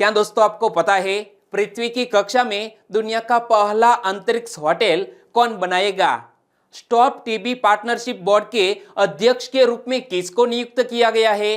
क्या दोस्तों आपको पता है पृथ्वी की कक्षा में दुनिया का पहला अंतरिक्ष होटल कौन बनाएगा? स्टॉप टीबी पार्टनरशिप बोर्ड के अध्यक्ष के रूप में किसको नियुक्त किया गया है?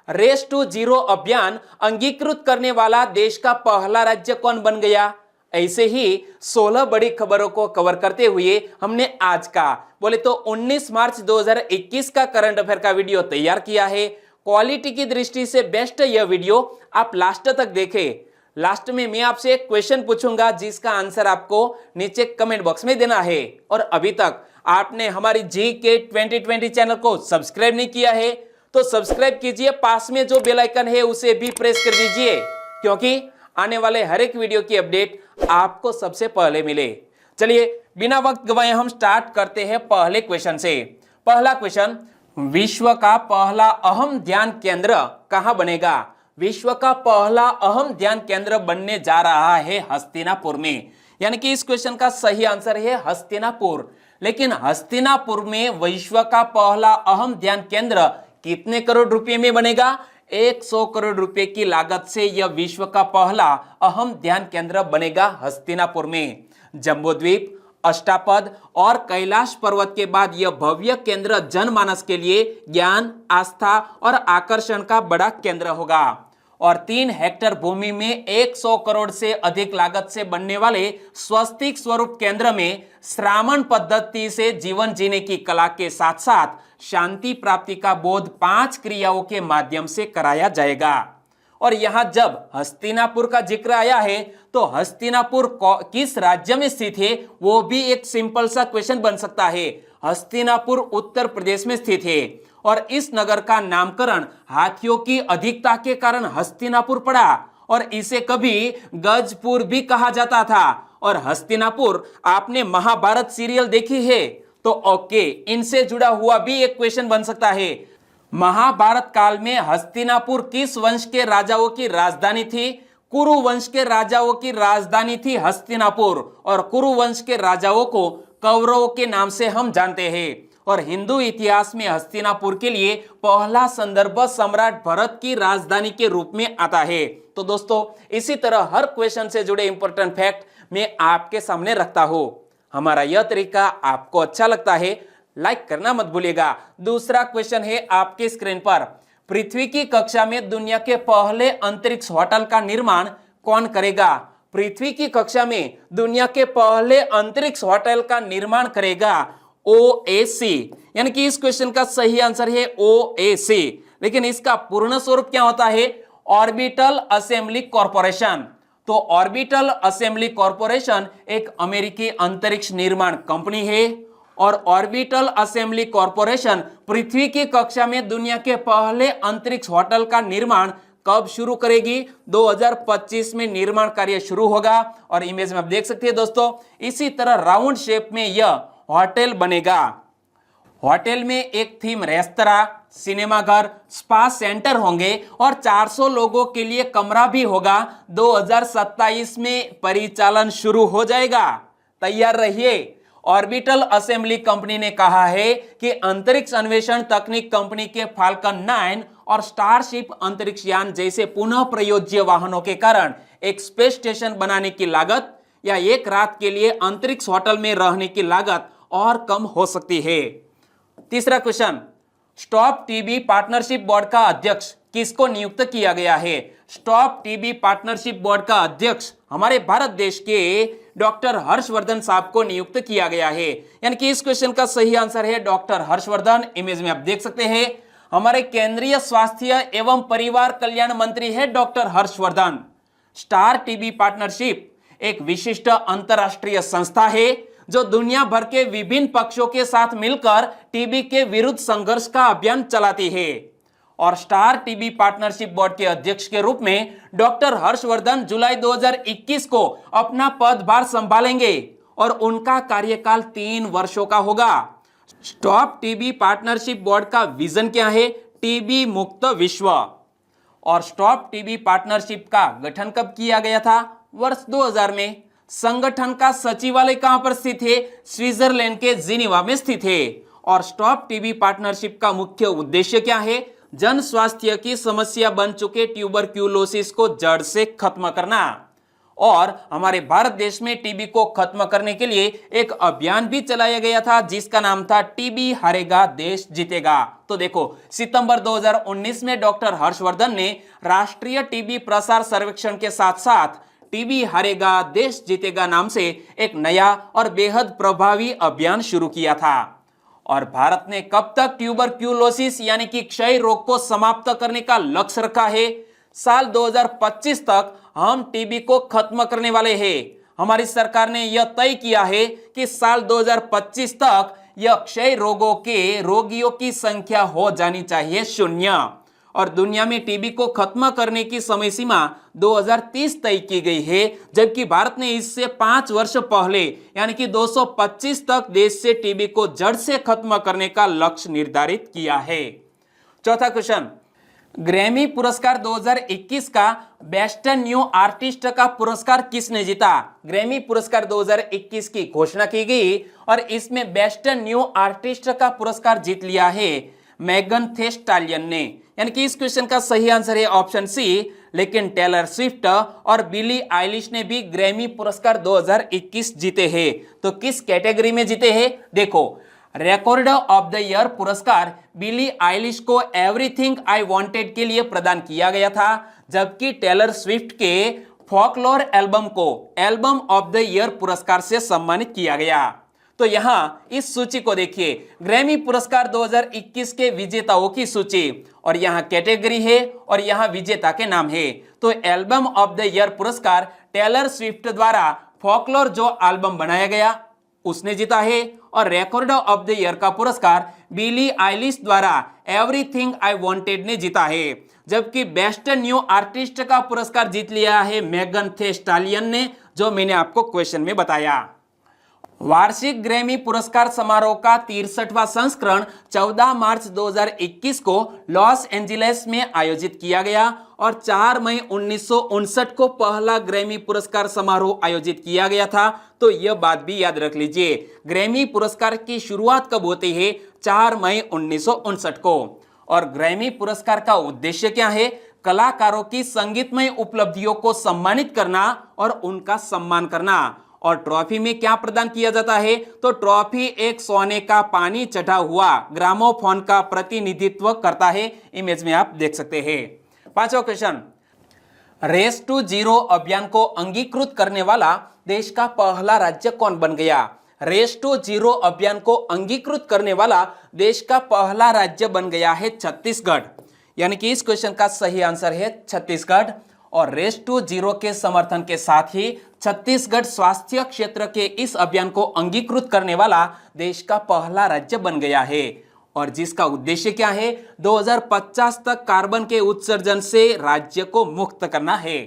रेस टू जीरो अभियान अंगीकृत करने वाला देश का पहला राज्य कौन बन गया? ऐसे ही 16 बड़ी खबरों को कवर करते हुए हमने आज का बोले तो 19 मार्च 2021 का करंट अफेयर का वीडियो तैयार किया है। क्वालिटी की दृष्टि से बेस्ट यह वीडियो आप लास्ट तक देखें। लास्ट में मैं आपसे एक क्वेश्चन पूछूंगा जिसका आंसर आपको नीचे कमेंट बॉक्स में देना है। और अभी तक आपने हमारी GK 2020 चैनल को सब्सक्राइब नहीं किया है तो सब्सक्राइब कीजिए, पास में जो बेल आइकन है उसे भी प्रेस कर दीजिए क्योंकि आने वाले हर एक वीडियो की अपडेट आपको सबसे पहले मिले। चलिए बिना वक्त गवाए हम स्टार्ट करते हैं पहले क्वेश्चन से। पहला क्वेश्चन, विश्व का पहला अहम ध्यान केंद्र कहां बनेगा? विश्व का पहला अहम ध्यान केंद्र बनने जा रहा है हस्तिनापुर में। यानी कि इस क्वेश्चन का सही आंसर है हस्तिनापुर। लेकिन हस्तिनापुर में विश्व का पहला अहम ध्यान केंद्र कितने करोड़ रुपए में बनेगा? 100 करोड़ रुपए की लागत से यह विश्व का पहला अहम ध्यान केंद्र बनेगा हस्तिनापुर में। जम्बूद्वीप, अष्टापद और कैलाश पर्वत के बाद यह भव्य केंद्र जनमानस के लिए ज्ञान, आस्था और आकर्षण का बड़ा केंद्र होगा। और 3 हेक्टेयर भूमि में 100 करोड़ से अधिक लागत से बनने वाले स्वस्तिक स्वरूप केंद्र में श्रामण पद्धति से जीवन जीने की कला के साथ साथ शांति प्राप्ति का बोध 5 क्रियाओं के माध्यम से कराया जाएगा। और यहां जब हस्तिनापुर का जिक्र आया है तो हस्तिनापुर किस राज्य में स्थित है वो भी एक सिंपल सा क्वेश्चन बन सकता है। हस्तिनापुर उत्तर प्रदेश में स्थित है और इस नगर का नामकरण हाथियों की अधिकता के कारण हस्तिनापुर पड़ा और इसे कभी गजपुर भी कहा जाता था। और हस्तिनापुर आपने महाभारत सीरियल देखी है तो ओके, इनसे जुड़ा हुआ भी एक क्वेश्चन बन सकता है। महाभारत काल में हस्तिनापुर किस वंश के राजाओं की राजधानी थी? कुरु वंश के राजाओं की राजधानी थी हस्तिनापुर। और कुरु वंश के राजाओं को कौरवों के नाम से हम जानते हैं। और हिंदू इतिहास में हस्तिनापुर के लिए पहला संदर्भ सम्राट भरत की राजधानी के रूप में आता है। तो दोस्तों इसी तरह हर क्वेश्चन से जुड़े इंपॉर्टेंट फैक्ट मैं आपके सामने रखता हूं। हमारा यह तरीका आपको अच्छा लगता है लाइक करना मत भूलिएगा। दूसरा क्वेश्चन है आपके स्क्रीन पर, पृथ्वी की कक्षा में दुनिया के पहले अंतरिक्ष होटल का निर्माण कौन करेगा? पृथ्वी की कक्षा में दुनिया के पहले अंतरिक्ष होटल का निर्माण करेगा OAC। यानी कि इस क्वेश्चन का सही आंसर है OAC। लेकिन इसका पूर्ण स्वरूप क्या होता है? Orbital assembly corporation. तो ऑर्बिटल असेंबली कॉर्पोरेशन एक अमेरिकी अंतरिक्ष निर्माण कंपनी है और ऑर्बिटल असेंबली कॉर्पोरेशन पृथ्वी की कक्षा में दुनिया के पहले अंतरिक्ष होटल का निर्माण कब शुरू करेगी? 2025 में निर्माण कार्य शुरू होगा। और इमेज में आप देख सकते हैं दोस्तों, इसी तरह राउंड शेप में यह होटल बनेगा। होटल में एक थीम रेस्तरां, सिनेमा घर, स्पा सेंटर होंगे और 400 लोगों के लिए कमरा भी होगा। 2027 में परिचालन शुरू हो जाएगा। तैयार रहिए। ऑर्बिटल असेंबली कंपनी ने कहा है कि अंतरिक्ष अन्वेषण तकनीक कंपनी के फाल्कन 9 और स्टारशिप अंतरिक्ष यान जैसे पुनः प्रयोज्य वाहनों के कारण एक स्पेस स्टेशन बनाने की लागत या एक रात के लिए अंतरिक्ष होटल में रहने की लागत और कम हो सकती है। तीसरा question, stop TB partnership board का अध्यक्ष किसको नियुक्त किया गया है? स्टॉप टीबी पार्टनरशिप बोर्ड का अध्यक्ष हमारे भारत देश के डॉक्टर हर्षवर्धन साहब को नियुक्त किया गया है। यानी कि इस क्वेश्चन का सही आंसर है डॉक्टर हर्षवर्धन। इमेज में आप देख सकते हैं हमारे केंद्रीय स्वास्थ्य एवं परिवार कल्याण मंत्री है doctor Harshvardhan. Star TB partnership एक विशिष्ट अंतरराष्ट्रीय संस्था है जो दुनिया भर के विभिन्न पक्षों के साथ मिलकर टीबी के विरुद्ध संघर्ष का अभियान चलाती है। और स्टार टीबी पार्टनरशिप बोर्ड के अध्यक्ष के रूप में डॉक्टर हर्षवर्धन जुलाई 2021 को अपना पदभार संभालेंगे और उनका कार्यकाल 3 वर्षों का होगा। स्टॉप टीबी पार्टनरशिप बोर्ड का विजन क्या है? टीबी मुक्त विश्व। और स्टॉप टीबी पार्टनरशिप का गठन कब किया गया था? वर्ष 2000 में। संगठन का सचिवालय कहां पर स्थित है? स्विट्जरलैंड के जिनीवा में स्थित है। और स्टॉप टीबी पार्टनरशिप का मुख्य उद्देश्य क्या है? जन स्वास्थ्य की समस्या बन चुके ट्यूबरक्यूलोसिस को जड़ से खत्म करना। और हमारे भारत देश में टीबी को खत्म करने के लिए एक अभियान भी चलाया गया था जिसका नाम था टीबी हारेगा देश जीतेगा। तो देखो, सितंबर 2019 में डॉक्टर हर्षवर्धन ने राष्ट्रीय टीबी प्रसार सर्वेक्षण के साथ साथ टीबी हारेगा देश जीतेगा नाम से एक नया और बेहद प्रभावी अभियान शुरू किया था। और भारत ने कब तक ट्यूबरक्यूलोसिस यानी कि क्षय रोग को समाप्त करने का लक्ष्य रखा है? साल 2025 तक हम टीबी को खत्म करने वाले हैं। हमारी सरकार ने यह तय किया है कि साल 2025 तक यह क्षय रोगों के रोगियों की संख्या हो जानी चाहिए 0 और दुनिया में टीबी को खत्म करने की समय सीमा 2030 तय की गई है, जबकि भारत ने इससे 5 वर्ष पहले यानी कि 225 तक देश से टीबी को जड़ से खत्म करने का लक्ष्य निर्धारित किया है। चौथा क्वेश्चन, ग्रैमी पुरस्कार 2021 का बेस्ट न्यू आर्टिस्ट का पुरस्कार किसने जीता? ग्रैमी पुरस्कार 2021 की घोषणा की गई और इसमें बेस्ट न्यू आर्टिस्ट का पुरस्कार जीत लिया है मेगन थी स्टैलियन ने। यानी कि इस क्वेश्चन का सही आंसर है ऑप्शन सी। लेकिन टेलर स्विफ्ट और बिली आइलिश ने भी ग्रैमी पुरस्कार 2021 जीते हैं। तो किस कैटेगरी में जीते हैं? देखो, रिकॉर्ड ऑफ द ईयर पुरस्कार बिली आइलिश को एवरीथिंग आई वांटेड के लिए प्रदान किया गया था, जबकि टेलर स्विफ्ट के फॉकलोर एल्बम को एल्बम ऑफ द ईयर पुरस्कार से सम्मानित किया गया। तो यहां इस सूची को देखिए, ग्रैमी पुरस्कार 2021 के विजेताओं की सूची और यहां कैटेगरी है और यहां विजेता के नाम है। तो एल्बम ऑफ द ईयर पुरस्कार टेलर स्विफ्ट द्वारा फॉकलोर जो एल्बम बनाया गया उसने जीता है और रिकॉर्ड ऑफ द ईयर का पुरस्कार बिली आइलिश द्वारा एवरीथिंग आई वांटेड ने जीता है, जबकि बेस्ट न्यू आर्टिस्ट का पुरस्कार जीत लिया है मेगन थी स्टैलियन ने, जो मैंने आपको क्वेश्चन में बताया। वार्षिक ग्रैमी पुरस्कार समारोह का 63वां संस्करण 14 मार्च 2021 को लॉस एंजिल्स में आयोजित किया गया और 4 मई 1959 को पहला ग्रैमी पुरस्कार समारोह आयोजित किया गया था। तो यह बात भी याद रख लीजिए, ग्रैमी पुरस्कार की शुरुआत कब होती है? 4 मई 1959 को। और ग्रैमी पुरस्कार का उद्देश्य क्या है? कलाकारों की संगीतमय उपलब्धियों को सम्मानित करना और उनका सम्मान करना। और ट्रॉफी में क्या प्रदान किया जाता है? तो ट्रॉफी एक सोने का पानी चढ़ा हुआ ग्रामोफोन का प्रतिनिधित्व करता है। इमेज में आप देख सकते हैं। पांचवा क्वेश्चन, रेस टू जीरो अभियान को अंगीकृत करने वाला देश का पहला राज्य कौन बन गया? रेस टू जीरो अभियान को अंगीकृत करने वाला देश का पहला राज्य बन गया है छत्तीसगढ़। यानी कि इस क्वेश्चन का सही आंसर है छत्तीसगढ़। और रेस टू जीरो के समर्थन के साथ ही छत्तीसगढ़ स्वास्थ्य क्षेत्र के इस अभियान को अंगीकृत करने वाला देश का पहला राज्य बन गया है। और जिसका उद्देश्य क्या है? 2050 तक कार्बन के उत्सर्जन से राज्य को मुक्त करना है।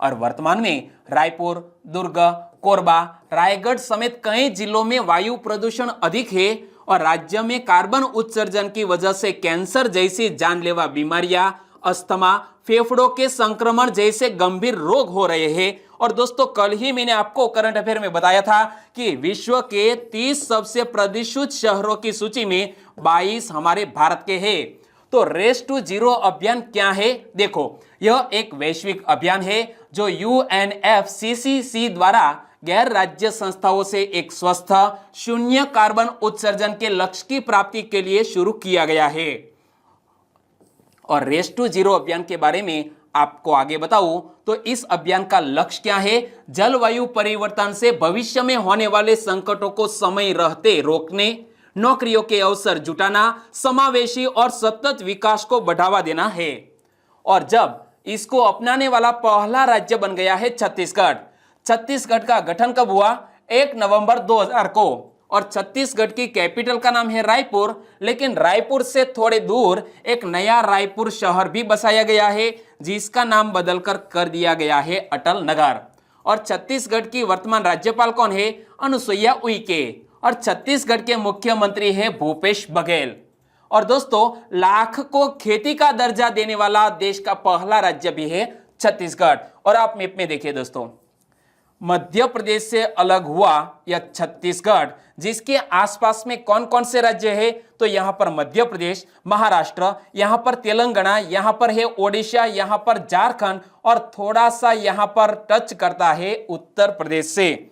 और वर्तमान में रायपुर, दुर्ग, कोरबा, रायगढ़ समेत कई जिलों में वायु प्रदूषण अधिक है और राज्य में कार्बन उत्सर्जन की वजह से कैंसर जैसी जानलेवा बीमारियां, अस्थमा, फेफड़ों के संक्रमण जैसे गंभीर रोग हो रहे हैं। और दोस्तों, कल ही मैंने आपको करंट अफेयर में बताया था कि विश्व के 30 सबसे प्रदूषित शहरों की सूची में 22 हमारे भारत के हैं। तो रेस टू जीरो अभियान क्या है? देखो, यह एक वैश्विक अभियान है जो UNFCCC द्वारा गैर राज्य संस्थाओं से एक स्वस्थ शून्य कार्बन उत्सर्जन के लक्ष्य की प्राप्ति के लिए शुरू किया गया है। और रेस टू जीरो अभियान के बारे में आपको आगे बताऊं तो इस अभियान का लक्ष्य क्या है? जलवायु परिवर्तन से भविष्य में होने वाले संकटों को समय रहते रोकने, नौकरियों के अवसर जुटाना, समावेशी और सतत विकास को बढ़ावा देना है। और जब इसको अपनाने वाला पहला राज्य बन गया है छत्तीसगढ़। छत्तीसगढ़ का गठन कब हुआ? 1 नवंबर 2000 को। और छत्तीसगढ़ की कैपिटल का नाम है रायपुर, लेकिन रायपुर से थोड़े दूर एक नया रायपुर शहर भी बसाया गया है जिसका नाम बदलकर कर दिया गया है अटल नगर। और छत्तीसगढ़ की वर्तमान राज्यपाल कौन है? अनुसुईया उइके। और छत्तीसगढ़ के मुख्यमंत्री है भूपेश बघेल। और दोस्तों, लाख को खेती का दर्जा देने वाला देश का पहला राज्य भी है छत्तीसगढ़। और आप मैप में देखिए दोस्तों, मध्य प्रदेश से अलग हुआ यह छत्तीसगढ़, जिसके आसपास में कौन कौन से राज्य है? तो यहाँ पर मध्य प्रदेश, महाराष्ट्र, यहाँ पर तेलंगाना, यहाँ पर है ओडिशा, यहाँ पर झारखंड और थोड़ा सा यहाँ पर टच करता है उत्तर प्रदेश से।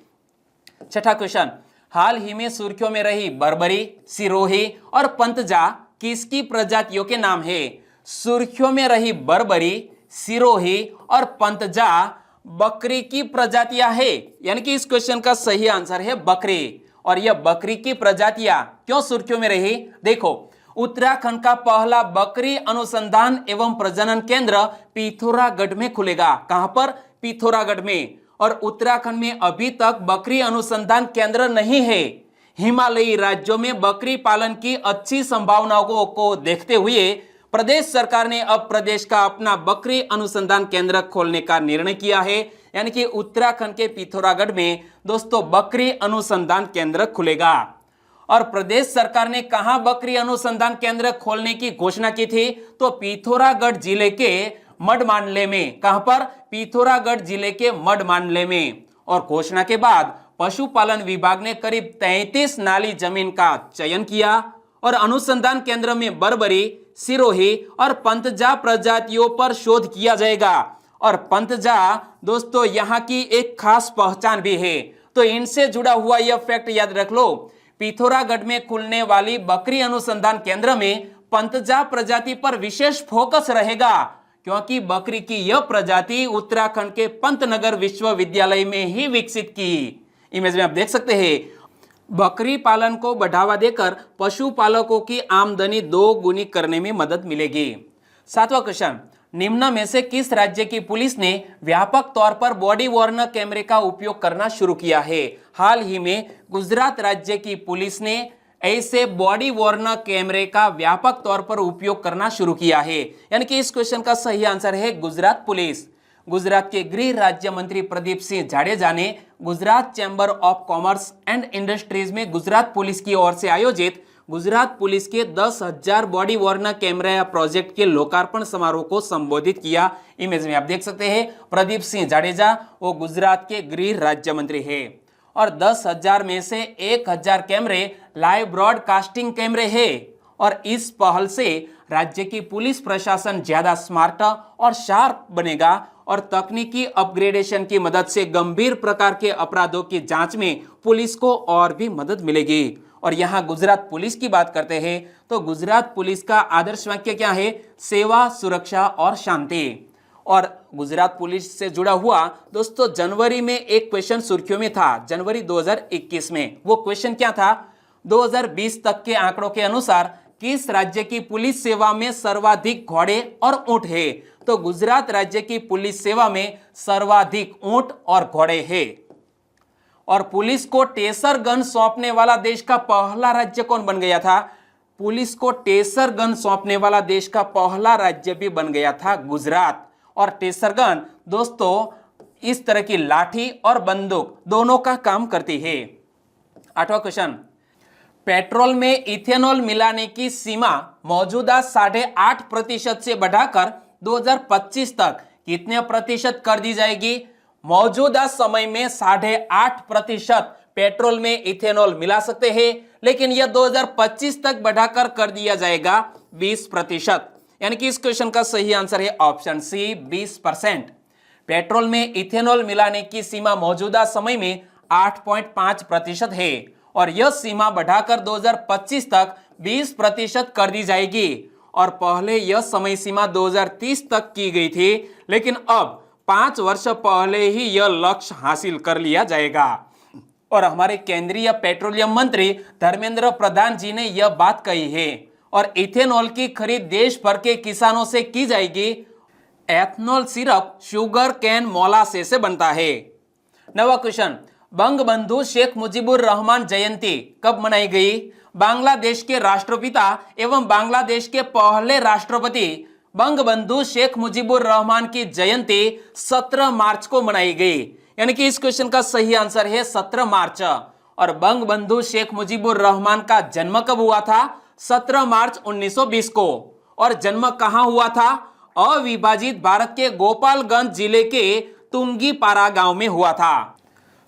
छठा क्वेश्चन, हाल ही में सुर्खियों में रही बर्बरी, सिरोही और पंतजा किसकी प्रजातियों के नाम है? सुर्खियों में रही बर्बरी, सिरोही और पंतजा बकरी की प्रजातियां है, यानी कि इस क्वेश्चन का सही आंसर है बकरी। और यह बकरी की प्रजातियां क्यों सुर्खियों में रही? देखो, उत्तराखंड का पहला बकरी अनुसंधान एवं प्रजनन केंद्र पिथौरागढ़ में खुलेगा। कहां पर? पिथौरागढ़ में। और उत्तराखंड में अभी तक बकरी अनुसंधान केंद्र नहीं है। हिमालयी राज्यों में बकरी पालन की अच्छी संभावनाओं को देखते हुए प्रदेश सरकार ने अब प्रदेश का अपना बकरी अनुसंधान केंद्र खोलने का निर्णय किया है, यानी कि उत्तराखंड के पिथौरागढ़ में दोस्तों बकरी अनुसंधान केंद्र खुलेगा। और प्रदेश सरकार ने कहां बकरी अनुसंधान केंद्र खोलने की घोषणा की थी? तो पिथौरागढ़ जिले के मडमांडले में। कहां पर? पिथौरागढ़ जिले के मडमांडले में। और घोषणा के बाद पशुपालन विभाग ने करीब 33 नाली जमीन का चयन किया और अनुसंधान केंद्र में बर्बरी, सिरोही और पंतजा प्रजातियों पर शोध किया जाएगा। और पंतजा दोस्तों यहाँ की एक खास पहचान भी है, तो इनसे जुड़ा हुआ यह फैक्ट याद रख लो। पिथौरागढ़ में खुलने वाली बकरी अनुसंधान केंद्र में पंतजा प्रजाति पर विशेष फोकस रहेगा, क्योंकि बकरी की यह प्रजाति उत्तराखंड के पंतनगर विश्वविद्यालय में ही विकसित की। इमेज में आप देख सकते हैं, बकरी पालन को बढ़ावा देकर पशुपालकों की आमदनी 2 गुनी करने में मदद मिलेगी। 7वां क्वेश्चन, निम्न में से किस राज्य की पुलिस ने व्यापक तौर पर बॉडी वॉर्न कैमरे का उपयोग करना शुरू किया है? हाल ही में गुजरात राज्य की पुलिस ने ऐसे बॉडी वॉर्न कैमरे का व्यापक तौर पर उपयोग करना शुरू किया है, यानी कि इस क्वेश्चन का सही आंसर है गुजरात पुलिस। गुजरात के गृह राज्य मंत्री प्रदीप सिंह जाडेजा ने Gujarat chamber of commerce and industries में गुजरात पुलिस की ओर से आयोजित गुजरात पुलिस के 10,000 बॉडी वॉर्न कैमरा प्रोजेक्ट के लोकार्पण समारोह को संबोधित किया। इमेज में आप देख सकते हैं, प्रदीप सिंह जाडेजा वो गुजरात के गृह राज्य मंत्री है। और 10,000 में से 1,000 कैमरे लाइव ब्रॉडकास्टिंग कैमरे हैं। और इस पहल से राज्य की पुलिस प्रशासन ज्यादा स्मार्ट और शार्प बनेगा और तकनीकी अपग्रेडेशन की मदद से गंभीर प्रकार के अपराधों की जांच में पुलिस को और भी मदद मिलेगी। और यहाँ गुजरात पुलिस की बात करते हैं तो गुजरात पुलिस का आदर्श वाक्य क्या है? सेवा, सुरक्षा और शांति। और गुजरात पुलिस से जुड़ा हुआ दोस्तों जनवरी में एक क्वेश्चन सुर्खियों में था, जनवरी 2021 में। वो क्वेश्चन क्या था? 2020 तक के आंकड़ों के अनुसार किस राज्य की पुलिस सेवा में सर्वाधिक घोड़े और ऊंट है? तो गुजरात राज्य की पुलिस सेवा में सर्वाधिक ऊंट और घोड़े हैं। और पुलिस को टेसर गन सौंपने वाला देश का पहला राज्य कौन बन गया था? पुलिस को टेसर गन सौंपने वाला देश का पहला राज्य भी बन गया था गुजरात। और टेसर गन दोस्तों इस तरह की लाठी और बंदूक दोनों का काम करती है। 8वां क्वेश्चन, पेट्रोल में इथेनॉल मिलाने की सीमा मौजूदा 8.5% से बढ़ाकर 2025 तक कितने प्रतिशत कर दी जाएगी? मौजूदा समय में 8.5% पेट्रोल में इथेनॉल मिला सकते हैं, लेकिन यह 2025 तक बढ़ाकर कर दिया जाएगा 20%, यानी कि इस क्वेश्चन का सही आंसर है ऑप्शन सी 20%। पेट्रोल में इथेनॉल मिलाने की सीमा मौजूदा समय में 8.5% है और यह सीमा बढ़ाकर 2025 तक 20% कर दी जाएगी। और पहले यह समय सीमा 2030 तक की गई थी, लेकिन अब 5 वर्ष पहले ही यह लक्ष्य हासिल कर लिया जाएगा। और हमारे केंद्रीय पेट्रोलियम मंत्री धर्मेंद्र प्रधान जी ने यह बात कही है। और इथेनॉल की खरीद देश भर के किसानों से की जाएगी। एथनॉल सिरप शुगर कैन मोलासे से बनता है। 9वां क्वेश्चन, बंगबंधु शेख मुजीबुर रहमान जयंती कब मनाई गई? बांग्लादेश के राष्ट्रपिता एवं बांग्लादेश के पहले राष्ट्रपति बंगबंधु शेख मुजीबुर रहमान की जयंती 17 मार्च को मनाई गई, यानी कि इस क्वेश्चन का सही आंसर है 17 मार्च। और बंगबंधु शेख मुजीबुर रहमान का जन्म कब हुआ था? 17 मार्च 1920 को। और जन्म कहां हुआ था? अविभाजित भारत के गोपालगंज जिले के तुंगीपारा गांव में हुआ था।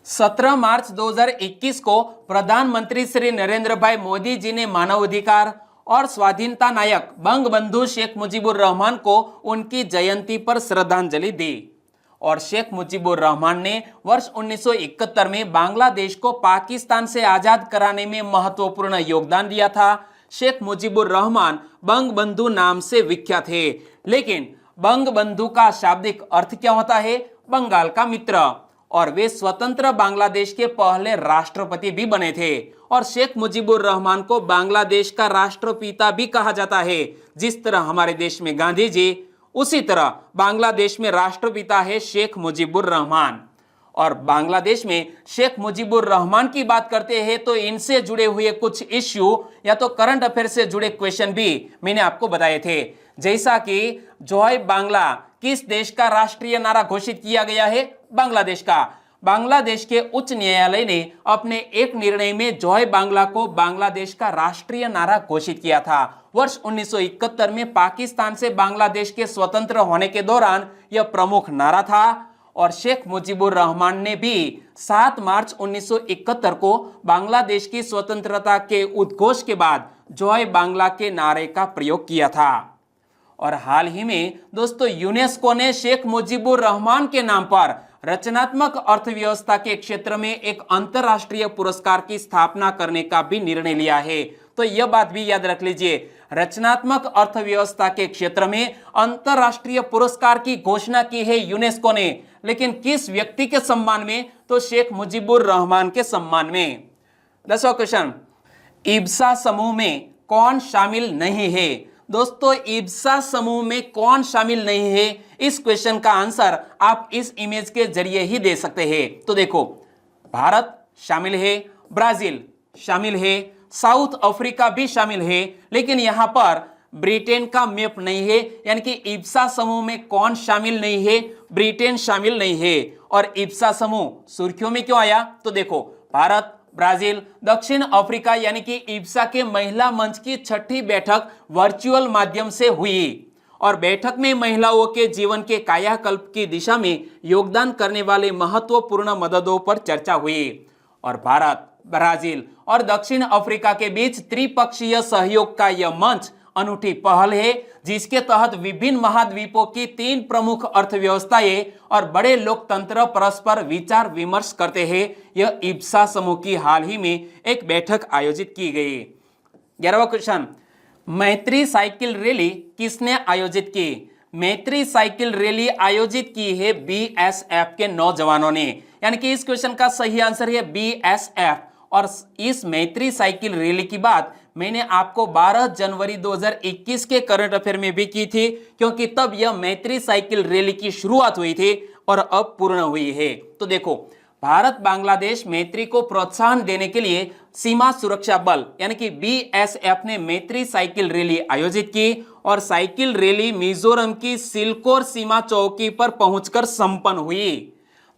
17 मार्च 2021 को प्रधानमंत्री श्री नरेंद्र भाई मोदी जी ने मानवाधिकार और स्वाधीनता नायक बंगबंधु शेख मुजीबुर रहमान को उनकी जयंती पर श्रद्धांजलि दी। और शेख मुजीबुर रहमान ने वर्ष 1971 में बांग्लादेश को पाकिस्तान से आजाद कराने में महत्वपूर्ण योगदान दिया था। शेख मुजीबुर रहमान बंगबंधु नाम से विख्यात है, लेकिन बंगबंधु का शाब्दिक अर्थ क्या होता है? बंगाल का मित्र। और वे स्वतंत्र बांग्लादेश के पहले राष्ट्रपति भी बने थे। और शेख मुजीबुर रहमान को बांग्लादेश का राष्ट्रपिता भी कहा जाता है। जिस तरह हमारे देश में गांधी जी, उसी तरह बांग्लादेश में राष्ट्रपिता है शेख मुजीबुर रहमान। और बांग्लादेश में शेख मुजीबुर रहमान की बात करते हैं तो इनसे जुड़े हुए कुछ इश्यू या तो करंट अफेयर से जुड़े क्वेश्चन भी मैंने आपको बताए थे। जैसा कि जय बांग्ला किस देश का राष्ट्रीय नारा घोषित किया गया है? बांग्लादेश का। बांग्लादेश के उच्च न्यायालय ने अपने एक निर्णय में जय बांग्ला को बांग्लादेश का राष्ट्रीय नारा घोषित किया था। वर्ष 1971 में पाकिस्तान से बांग्लादेश के स्वतंत्र होने के दौरान यह प्रमुख नारा था। और शेख मुजीबुर रहमान ने भी 7 मार्च 1971 को बांग्लादेश की स्वतंत्रता के उद्घोष के बाद जय बांग्ला के नारे का प्रयोग किया था। और हाल ही में दोस्तों यूनेस्को ने शेख मुजीबुर रहमान के नाम पर रचनात्मक अर्थव्यवस्था के क्षेत्र में एक अंतरराष्ट्रीय पुरस्कार की स्थापना करने का भी निर्णय लिया है। तो यह बात भी याद रख लीजिए, रचनात्मक अर्थव्यवस्था के क्षेत्र में अंतरराष्ट्रीय पुरस्कार की घोषणा की है यूनेस्को ने, लेकिन किस व्यक्ति के सम्मान में? तो शेख मुजीबुर रहमान के सम्मान में। 10वां क्वेश्चन, इब्सा समूह में कौन शामिल नहीं है? दोस्तों इब्सा समूह में कौन शामिल नहीं है, इस क्वेश्चन का आंसर आप इस इमेज के जरिए ही दे सकते हैं। तो देखो, भारत शामिल है, ब्राजील शामिल है, साउथ अफ्रीका भी शामिल है, लेकिन यहां पर ब्रिटेन का मैप नहीं है। यानी कि इब्सा समूह में कौन शामिल नहीं है? ब्रिटेन शामिल नहीं है। और इब्सा समूह सुर्खियों में क्यों आया? तो देखो, भारत, ब्राजील, दक्षिण अफ्रीका यानी कि इब्सा के महिला मंच की 6ठी बैठक वर्चुअल माध्यम से हुई। और बैठक में महिलाओं के जीवन के कायाकल्प की दिशा में योगदान करने वाले महत्वपूर्ण मददों पर चर्चा हुई। और भारत, ब्राजील और दक्षिण अफ्रीका के बीच त्रिपक्षीय सहयोग का यह मंच अनूठी पहल है, जिसके तहत विभिन्न महाद्वीपों की 3 प्रमुख अर्थव्यवस्थाएं और बड़े लोकतंत्र परस्पर विचार विमर्श करते हैं। यह इब्सा समूह की हाल ही में एक बैठक आयोजित की गई। 11वां क्वेश्चन, मैत्री साइकिल रैली किसने आयोजित की? मैत्री साइकिल रैली आयोजित की है बीएसएफ के नौजवानों ने। यानी कि इस क्वेश्चन का सही आंसर है बीएसएफ। और इस मैत्री साइकिल रैली की बात मैंने आपको 12 जनवरी 2021 के करंट अफेयर में भी की थी, क्योंकि तब यह मैत्री साइकिल रैली की शुरुआत हुई थी और अब पूर्ण हुई है। तो देखो, भारत बांग्लादेश मैत्री को प्रोत्साहन देने के लिए सीमा सुरक्षा बल यानी कि बीएसएफ ने मैत्री साइकिल रैली आयोजित की। और साइकिल रैली मिजोरम की सिलकोर सीमा चौकी पर पहुंचकर संपन्न हुई।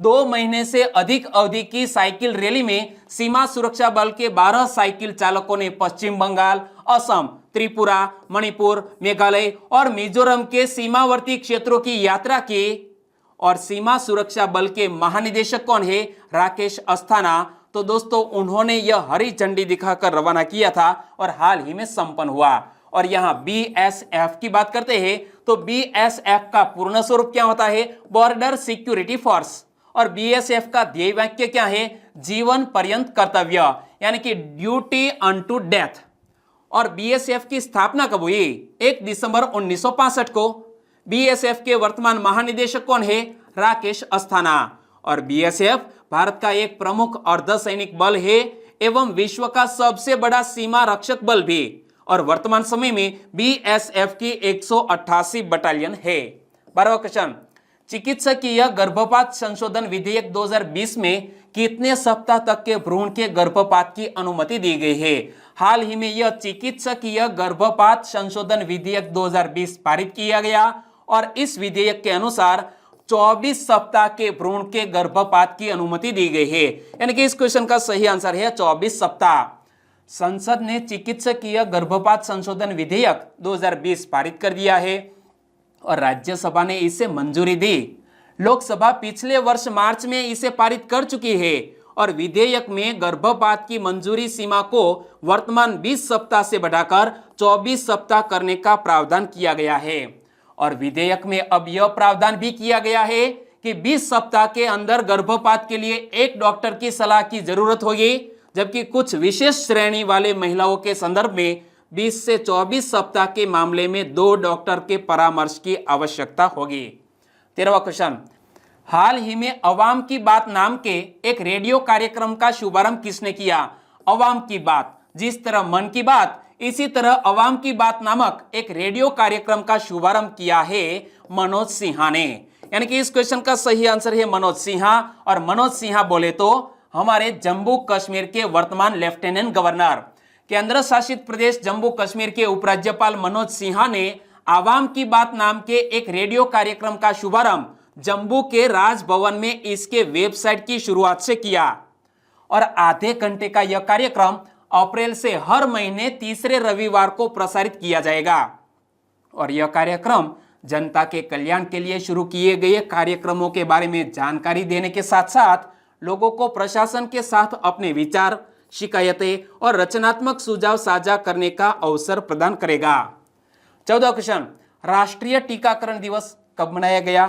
2 महीने से अधिक अवधि की साइकिल रैली में सीमा सुरक्षा बल के 12 साइकिल चालकों ने पश्चिम बंगाल, असम, त्रिपुरा, मणिपुर, मेघालय और मिजोरम के सीमावर्ती क्षेत्रों की यात्रा की। और सीमा सुरक्षा बल के महानिदेशक कौन है? राकेश अस्थाना। तो दोस्तों उन्होंने यह हरी झंडी दिखाकर रवाना किया था और हाल ही में संपन्न हुआ। और यहां बीएसएफ की बात करते हैं तो बीएसएफ का पूर्ण स्वरूप क्या होता है? Border security force. और बीएसएफ का ध्येय वाक्य क्या है? जीवन पर्यंत कर्तव्य, यानी कि ड्यूटी अनटू डेथ। और बीएसएफ की स्थापना कब हुई? 1 दिसंबर 1965 को। बीएसएफ के वर्तमान महानिदेशक कौन है? राकेश अस्थाना। और बीएसएफ भारत का एक प्रमुख अर्धसैनिक बल है एवं विश्व का सबसे बड़ा सीमा रक्षक बल भी। और वर्तमान समय में बीएसएफ की 188 बटालियन है। 12वां क्वेश्चन, चिकित्सकीय गर्भपात संशोधन विधेयक 2020 में कितने सप्ताह तक के भ्रूण के गर्भपात की अनुमति दी गई है? हाल ही में यह चिकित्सकीय गर्भपात संशोधन विधेयक 2020 पारित किया गया और इस विधेयक के अनुसार 24 सप्ताह के भ्रूण के गर्भपात की अनुमति दी गई है। यानी कि इस क्वेश्चन का सही आंसर है 24 सप्ताह। संसद ने चिकित्सकीय गर्भपात संशोधन विधेयक 2020 पारित कर दिया है और राज्यसभा ने इसे मंजूरी दी। लोकसभा पिछले वर्ष मार्च में इसे पारित कर चुकी है और विधेयक में गर्भपात की मंजूरी सीमा को वर्तमान 20 सप्ताह से बढ़ाकर 24 सप्ताह करने का प्रावधान किया गया है। और विधेयक में अब यह प्रावधान भी किया गया है कि 20 सप्ताह के अंदर गर्भपात के लिए एक डॉक्टर की सलाह की जरूरत होगी, जबकि कुछ विशेष श्रेणी वाले महिलाओं के संदर्भ में 20 से 24 सप्ताह के मामले में 2 डॉक्टर के परामर्श की आवश्यकता होगी। 13वां क्वेश्चन, हाल ही में अवाम की बात नाम के एक रेडियो कार्यक्रम का शुभारंभ किसने किया? अवाम की बात, जिस तरह मन की बात, इसी तरह अवाम की बात नामक एक रेडियो कार्यक्रम का शुभारंभ किया है मनोज सिन्हा ने। यानी कि इस क्वेश्चन का सही आंसर है मनोज सिन्हा। और मनोज सिन्हा बोले तो हमारे जम्मू कश्मीर के वर्तमान लेफ्टिनेंट गवर्नर, केंद्र शासित प्रदेश जम्मू कश्मीर के उपराज्यपाल मनोज सिन्हा ने आवाम की बात नाम के एक रेडियो कार्यक्रम का शुभारंभ जम्मू के राजभवन में इसके वेबसाइट की शुरुआत से किया। और आधे घंटे का यह कार्यक्रम अप्रैल से हर महीने तीसरे रविवार को प्रसारित किया जाएगा। और यह कार्यक्रम जनता के कल्याण के लिए शुरू किए गए कार्यक्रमों के बारे में जानकारी देने के साथ साथ लोगों को प्रशासन के साथ अपने विचार, शिकायतें और रचनात्मक सुझाव साझा करने का अवसर प्रदान करेगा। 14वां क्वेश्चन, राष्ट्रीय टीकाकरण दिवस कब मनाया गया?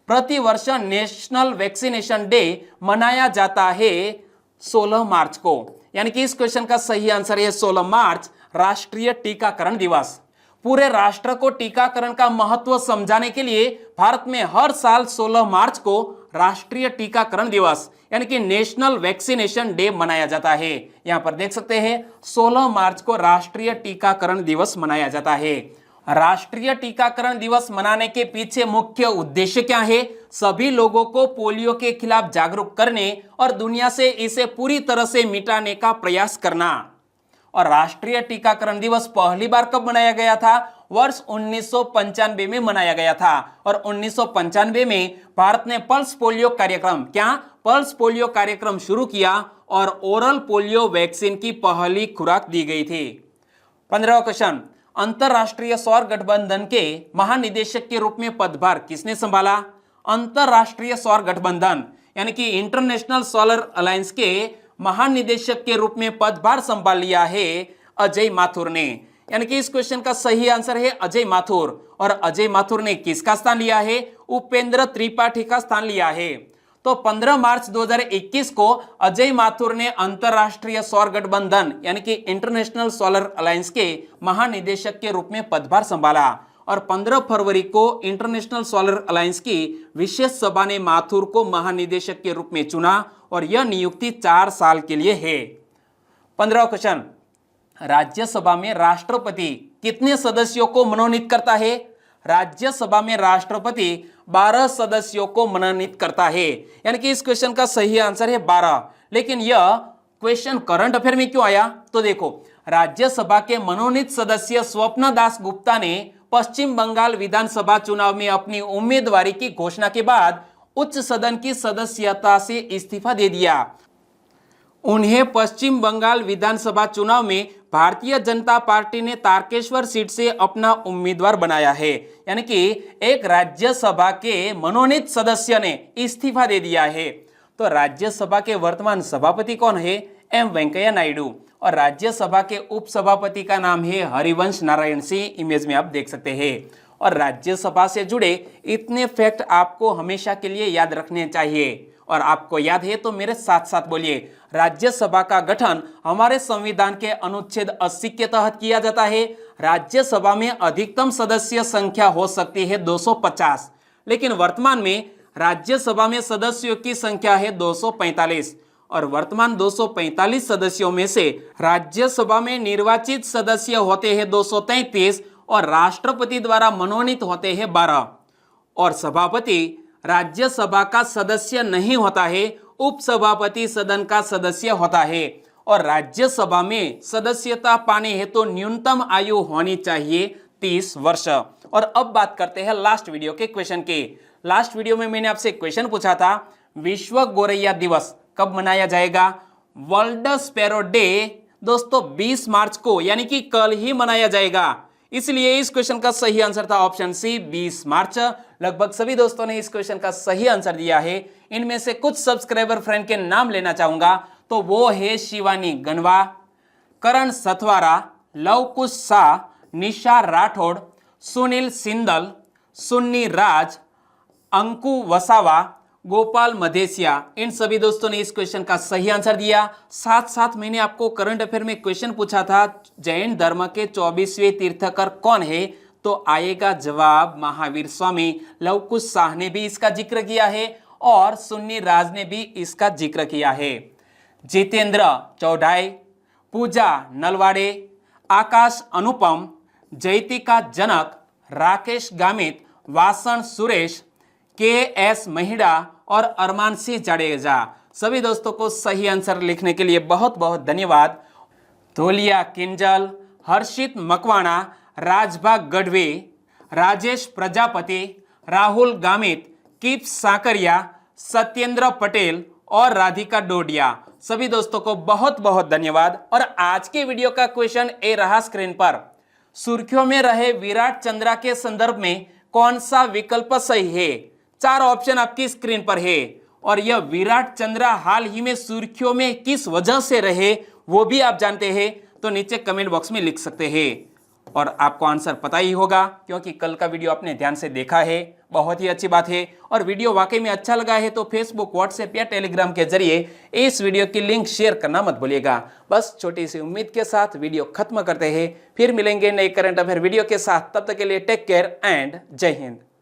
प्रति वर्ष नेशनल वैक्सीनेशन डे मनाया जाता है 16 मार्च को। यानी कि इस क्वेश्चन का सही आंसर है 16 मार्च, राष्ट्रीय टीकाकरण दिवस। पूरे राष्ट्र को टीकाकरण का महत्व समझाने के लिए भारत में हर साल 16 मार्च को राष्ट्रीय टीकाकरण दिवस यानी कि नेशनल वैक्सीनेशन डे मनाया जाता है। यहां पर देख सकते हैं 16 मार्च को राष्ट्रीय टीकाकरण दिवस मनाया जाता है। राष्ट्रीय टीकाकरण दिवस मनाने के पीछे मुख्य उद्देश्य क्या है? सभी लोगों को पोलियो के खिलाफ जागरूक करने और दुनिया से इसे पूरी तरह से मिटाने का प्रयास करना। और राष्ट्रीय टीकाकरण दिवस पहली बार कब मनाया गया था? वर्ष 1995 में मनाया गया था। और 1995 में भारत ने पल्स पोलियो कार्यक्रम, क्या पल्स पोलियो कार्यक्रम शुरू किया और ओरल पोलियो वैक्सीन की पहली खुराक दी गई थी। 15वां क्वेश्चन, अंतरराष्ट्रीय सौर गठबंधन के महानिदेशक के रूप में पदभार किसने संभाला? अंतरराष्ट्रीय सौर गठबंधन यानी कि इंटरनेशनल सोलर अलायंस के महानिदेशक के रूप में पदभार संभाल लिया है अजय माथुर ने। यानी कि इस क्वेश्चन का सही आंसर है अजय माथुर। और अजय माथुर ने किसका स्थान लिया है? उपेंद्र त्रिपाठी का स्थान लिया है। तो 15 मार्च 2021 को अजय माथुर ने अंतरराष्ट्रीय सौर गठबंधन यानी कि इंटरनेशनल सोलर अलायंस के महानिदेशक के रूप में पदभार संभाला। और 15 फरवरी को इंटरनेशनल सोलर अलायंस की विशेष सभा ने माथुर को महानिदेशक के रूप में चुना और यह नियुक्ति 4 साल के लिए है। 15वां क्वेश्चन, राज्यसभा में राष्ट्रपति कितने सदस्यों को मनोनीत करता है? राज्यसभा में राष्ट्रपति 12 सदस्यों को मनोनीत करता है। यानी कि इस क्वेश्चन का सही आंसर है 12। लेकिन यह क्वेश्चन करंट अफेयर में क्यों आया? तो देखो, राज्यसभा के मनोनीत सदस्य स्वप्न दास गुप्ता ने पश्चिम बंगाल विधानसभा चुनाव में अपनी उम्मीदवारी की घोषणा के बाद उच्च सदन की सदस्यता से इस्तीफा दे दिया। उन्हें पश्चिम बंगाल विधानसभा चुनाव में भारतीय जनता पार्टी ने तारकेश्वर सीट से अपना उम्मीदवार बनाया है। यानी कि एक राज्यसभा के मनोनीत सदस्य ने इस्तीफा दे दिया है। तो राज्यसभा के वर्तमान सभापति कौन है? एम वेंकैया नायडू। और राज्यसभा के उपसभापति का नाम है हरिवंश नारायण सिंह। इमेज में आप देख सकते हैं। और राज्यसभा से जुड़े इतने फैक्ट आपको हमेशा के लिए याद रखने चाहिए। और आपको याद है तो मेरे साथ साथ बोलिए, राज्यसभा का गठन हमारे संविधान के अनुच्छेद 80 के तहत किया जाता है। राज्यसभा में अधिकतम सदस्य संख्या हो सकती है 250, लेकिन वर्तमान में राज्यसभा में सदस्यों की संख्या है 245। और वर्तमान 245 सदस्यों में से राज्यसभा में निर्वाचित सदस्य होते हैं 233 और राष्ट्रपति द्वारा मनोनीत होते हैं 12। और सभापति राज्यसभा का सदस्य नहीं होता है, उपसभापति सदन का सदस्य होता है। और राज्यसभा में सदस्यता पाने हेतु तो न्यूनतम आयु होनी चाहिए 30 वर्ष। और अब बात करते हैं लास्ट वीडियो के क्वेश्चन के। लास्ट वीडियो में मैंने आपसे क्वेश्चन पूछा था, विश्व गोरैया दिवस कब मनाया जाएगा? वर्ल्ड स्पैरो डे दोस्तों 20 मार्च को यानी कि कल ही मनाया जाएगा। इसलिए इस क्वेश्चन का सही आंसर था ऑप्शन सी 20 मार्च। लगभग सभी दोस्तों ने इस क्वेश्चन का सही आंसर दिया है। इनमें से कुछ सब्सक्राइबर फ्रेंड के नाम लेना चाहूंगा तो वो है शिवानी गनवा, करण सथवारा, लव कुश शाह, निशा राठौड़, सुनील सिंदल, सुन्नी राज, अंकु वसावा, गोपाल मधेसिया। इन सभी दोस्तों ने इस क्वेश्चन का सही आंसर दिया। साथ साथ मैंने आपको करंट अफेयर में क्वेश्चन पूछा था जैन धर्म के 24वें तीर्थकर कौन है, तो आएगा जवाब महावीर स्वामी। लव कुश शाह ने भी इसका जिक्र किया है और सुन्नी राज ने भी इसका जिक्र किया है। जितेंद्र चौडाई, पूजा नलवाड़े, आकाश अनुपम, जयतिका जनक, राकेश गामित, वासन सुरेश, के.एस. महिड़ा और अरमान सिंह जाडेजा। सभी दोस्तों को सही आंसर लिखने के लिए बहुत बहुत धन्यवाद। धोलिया किंजल, हर्षित मकवाणा, राजभाग गढ़वी, राजेश प्रजापति, राहुल गामित, कीप साकरिया, सत्येंद्र पटेल और राधिका डोडिया। सभी दोस्तों को बहुत बहुत धन्यवाद। और आज के वीडियो का क्वेश्चन ए रहा स्क्रीन पर, सुर्खियों में रहे विराट चंद्रा के संदर्भ में कौन सा विकल्प सही है। 4 ऑप्शन आपकी स्क्रीन पर है और यह विराट चंद्रा हाल ही में सुर्खियों में किस वजह से रहे वो भी आप जानते हैं तो नीचे कमेंट बॉक्स में लिख सकते हैं। और आपको आंसर पता ही होगा क्योंकि कल का वीडियो आपने ध्यान से देखा है, बहुत ही अच्छी बात है। और वीडियो वाकई में अच्छा लगा है तो फेसबुक, व्हाट्सएप या टेलीग्राम के जरिए इस वीडियो की लिंक शेयर करना मत भूलिएगा। बस छोटी सी उम्मीद के साथ वीडियो खत्म करते हैं, फिर मिलेंगे नए करंट अफेयर वीडियो के साथ। तब तक के लिए टेक केयर एंड जय हिंद।